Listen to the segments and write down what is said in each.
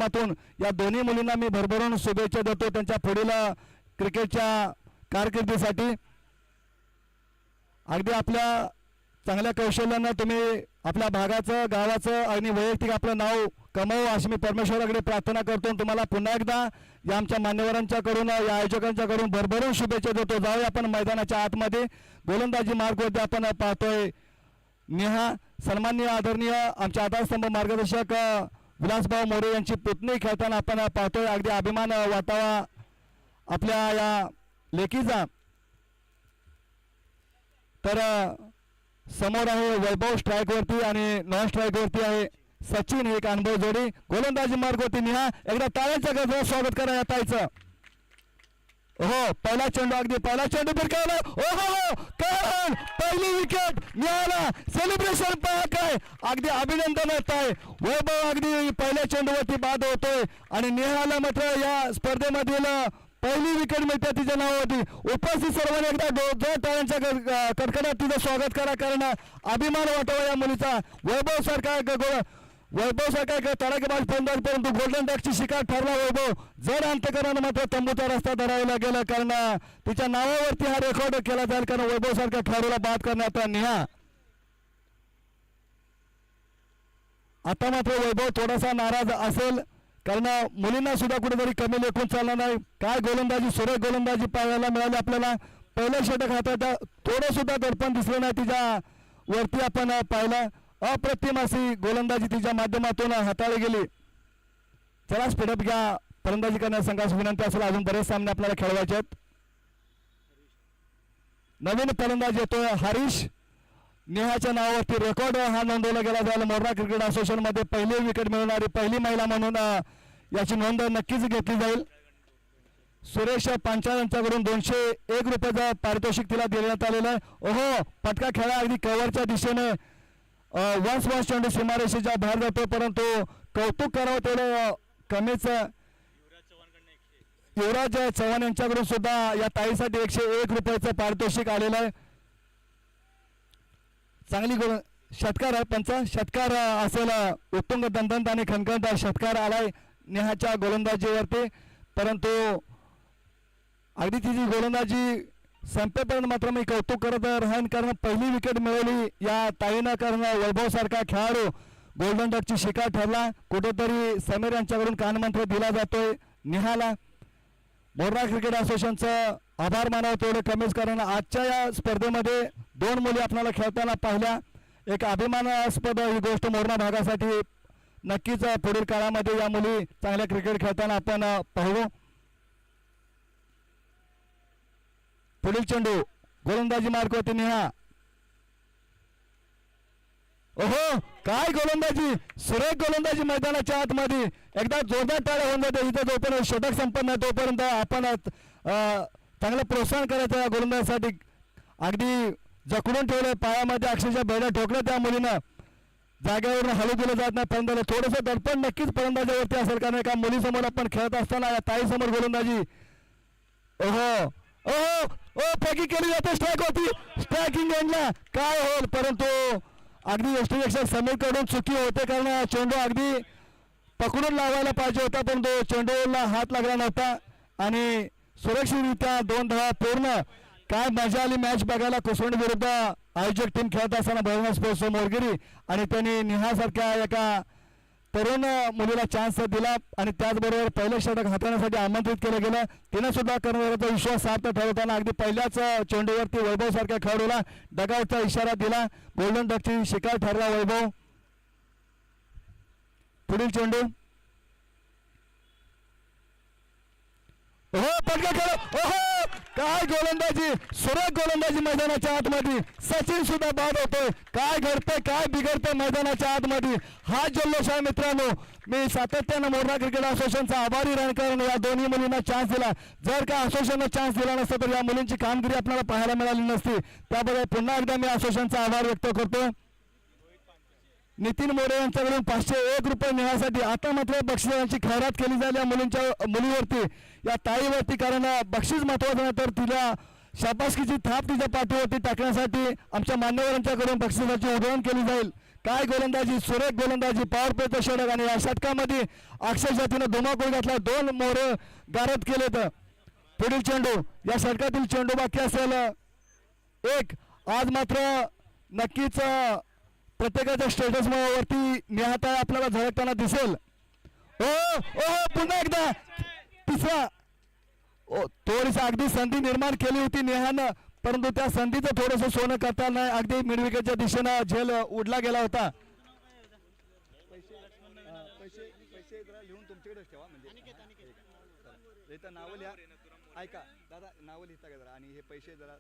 माध्यमातून या दोन्ही मुलींना मी भरभरून शुभेच्छा देतो त्यांच्या पुढील क्रिकेटच्या कारकिर्दीसाठी। अगदी आपल्या चांगल्या कौशल्यानं तुम्ही आपल्या भागाचं गावाचं आणि वैयक्तिक आपलं नाव कमावू अशी मी परमेश्वराकडे प्रार्थना करतो। तुम्हाला पुन्हा एकदा या आमच्या मान्यवरांच्याकडून या आयोजकांच्याकडून भरभरून शुभेच्छा देतो। जाऊया आपण मैदानाच्या आतमध्ये। गोलंदाजी मार्गवरती आपण पाहतोय नेहा सन्माननीय आदरणीय आमचे आधारस्तंभ मार्गदर्शक विलासभाऊ मोरे यांची पुतणी खेळताना आपण पाहतोय। अगदी अभिमान वाटावा आपल्या या लेकीचा। तर समोर आहे वैभव स्ट्राइक वरती आणि नॉन स्ट्राइक वरती आहे सचिन, एक अनुभव जोडी। गोलंदाजी मार्ग होती निहा, एकदा टाळ्यांचं गजरात स्वागत करा या ताईचं। हो पहिला चेंडू, अगदी पहिला चेंडू फिरकावला। हो कारण पहिली विकेट निहाला, सेलिब्रेशन पहा काय, अगदी अभिनंदन होत आहे। वैभव अगदी पहिल्या चेंडूवरती बाद होतोय आणि निहाला मात्र या स्पर्धेमधील पहिली विकेट मिळते तिच्या नावावरती। उपस्थित सर्वांनी एकदा जोर टाळ्यांच्या कडकडाट तिचं स्वागत करा, कारण अभिमान वाटावा या मुलीचा। वैभव सारखा एक तडाखेबाज फलंदाज, परंतु गोल्डन डकची शिकार ठरला वैभव। जर अंतकरानं मात्र तंबूचा रस्ता धरायला गेला, कारण तिच्या नावावरती हा रेकॉर्ड केला जाईल, कारण वैभव सारख्या खेळाडूला बाद करण्यात निहा। आता मात्र वैभव थोडासा नाराज असेल, कारण मुलींना सुद्धा कुठेतरी कमी लेखून चालणार नाही। काय गोलंदाजी, सुरेख गोलंदाजी पाहायला मिळाली आपल्याला। पहिलं षटक हातात थोडं सुद्धा दडपण दिसलं नाही तिच्या वरती आपण पाहिलं। अप्रतिम अशी गोलंदाजी तिच्या माध्यमातून हाताळली गेली। चला स्पीडअप घ्या, फलंदाजी करण्यास संघास विनंती असेल, अजून बरेच सामने आपल्याला खेळवायचे आहेत। नवीन फलंदाज येतोय हरीश, नेहाच्या नावावरती रेकॉर्ड हा नोंदवला गेला जाईल। मोरणा क्रिकेट असोसिएशन मध्ये पहिली विकेट मिळवणारी पहिली महिला म्हणून याची नोंद नक्कीच घेतली जाईल। सुरेश पांचाळ यांच्याकडून 201 रुपयाचं पारितोषिक तिला देण्यात आलेलं आहे। ओहो पटका खेळा, अगदी कव्हरच्या दिशेने वन्स चेंडू सीमारेषेच्या बाहेर जातो, परंतु कौतुक करावं तेवढं कमीच। युवराज चव्हाण यांच्याकडून सुद्धा या ताईसाठी 101 रुपयाचं पारितोषिक आलेलं आहे। चांगली षटकार आहे, पंचा षटकार असेल, उत्तुंग दंदंत आणि खणखणीत षटकार आलाय नेहाच्या गोलंदाजीवरती, परंतु अगदी तिची गोलंदाजी संपेपर्यंत मात्र मी कौतुक करत राहीन, कारण पहिली विकेट मिळवली या ताईनं, कारण वैभव सारखा खेळाडू गोल्डन डकची शिकार ठरला। कुठेतरी समीर यांच्याकडून कानमंत्र दिला जातोय निहाला। मोरणा क्रिकेट असोसिएशनचं आभार मानावं तेवढे कमीच, कारण आजच्या या स्पर्धेमध्ये 2 मुली आपल्याला खेळताना पाहिल्या। एक अभिमानास्पद ही गोष्ट मोरणा भागासाठी। नक्कीच पुढील काळामध्ये या मुली चांगल्या क्रिकेट खेळताना आपण पाहू। पुढील चेंडू गोलंदाजी मार्ग होती नेहा। ओहो काय गोलंदाजी, सुरेख गोलंदाजी मैदानाच्या आतमध्ये। एकदा जोरदार टाळ्या होऊन जाते इथं, जोपर्यंत षटक संपन्न नाही तोपर्यंत आपण चांगलं प्रोत्साहन करायचं या गोलंदाजीसाठी। अगदी जखडून ठेवलं पायामध्ये, अक्षरशः बेड्या ठोकल्या त्या मुलीनं, जागेवरून हलू दिलं जात नाही फलंदाज। थोडंसं दडपण नक्कीच फलंदाजावरती असेल, कारण एका मुलीसमोर आपण खेळत असताना या ताईसमोर गोलंदाजी। ओहो ओहो ओ पॅकिंग केली जाते, स्ट्राईक होती, स्ट्रायकिंग एंडला काय होईल, परंतु अगदी यष्टीरक्षक समीर कडून चुकी होते, कारण चेंडू अगदी पकडून लावायला पाहिजे होता, परंतु चेंडूला हात लागला नव्हता आणि सुरक्षितरित्या 2 धावा पूर्ण। काय मजा आली मॅच बघायला। कुसुंड विरुद्ध आयोजक टीम खेळत असताना भैरवनाथ स्पोर्ट्स मोरगिरी, आणि त्यांनी नेहासारख्या एका तरुण मुलीला चान्स दिला आणि त्याचबरोबर पहिलं षटक हाताळण्यासाठी आमंत्रित केलं गेलं। तिनं सुद्धा कर्णधाराचा विश्वास सार्थ ठरवताना अगदी पहिल्याच चेंडूवरती वैभव सारख्या खेळाडूला डगआउटचा इशारा दिला। गोल्डन डकची शिकार ठरला वैभव। पुढील चेंडू, ओहो पटका खेळ, ओहो काय गोलंदाजी, सुरेख गोलंदाजी मैदानाच्या आतमध्ये। सचिन सुद्धा बाद होतोय, काय घडतंय काय बिघडतंय मैदानाच्या आतमध्ये, हा जल्लोष आहे मित्रांनो। मी सातत्यानं मोरणा क्रिकेट असोसिएशनचा आभारी राहीन, कारण या दोन्ही मुलींना चान्स दिला। जर का असोसिएशननं चान्स दिला नसता तर या मुलींची कामगिरी आपल्याला पाहायला मिळाली नसती। त्याबद्दल पुन्हा एकदा मी असोसिएशनचा आभार व्यक्त करतो। नितीन मोरे यांच्याकडून 501 रुपये नेण्यासाठी आता मात्र बक्षिसांची खैरात केली जाईल या मुलीवरती, या ताईवरती, कारण बक्षीस महत्वाचं नाही तर तिला शाबासकीची थाप तिच्या पाठीवरती टाकण्यासाठी आमच्या मान्यवरांच्याकडून बक्षिसाची उधळण केली जाईल। काय गोलंदाजी, सुरेख गोलंदाजी, पॉवर प्लेचं षटक आणि या षटकामध्ये अक्षरशः तिनं धुमाकूळ घातला. 2 मोर गारद केलेत. पुढील चेंडू, या षटकातील चेंडू बाकी असेल एक. आज मात्र नक्कीच प्रत्येकाच्या स्टेटस वरती निहाता आपल्याला झळकताना दिसेल. ओ ओ पुन्हा एकदा तिसरा. थोडीशी अगदी संधी निर्माण केली होती नेहानं, परंतु त्या संधीचं थोडंसं सोनं करता नाही. अगदी मिडविकेटच्या दिशेनं झेल उडला गेला होता. पैसे जरा लिहून तुमच्याकडेच ठेवा, म्हणजे नावं लिहा. ऐका दादा, नावं लिहिता का जरा, आणि हे पैसे जरा.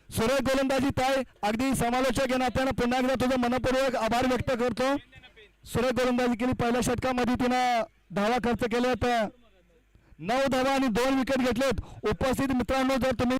सुरेख गोलंदाजी ताई, अगदी समालोचक या नात्यानं पुन्हा एकदा तुझं मनपूर्वक आभार व्यक्त करतो. सुरेख गोलंदाजी केली. पहिल्या षटकामध्ये तिनं धावा खर्च केल्यात. 9 धावा आणि 2 विकेट घेतलेत. उपस्थित मित्रांनो, जर तुम्ही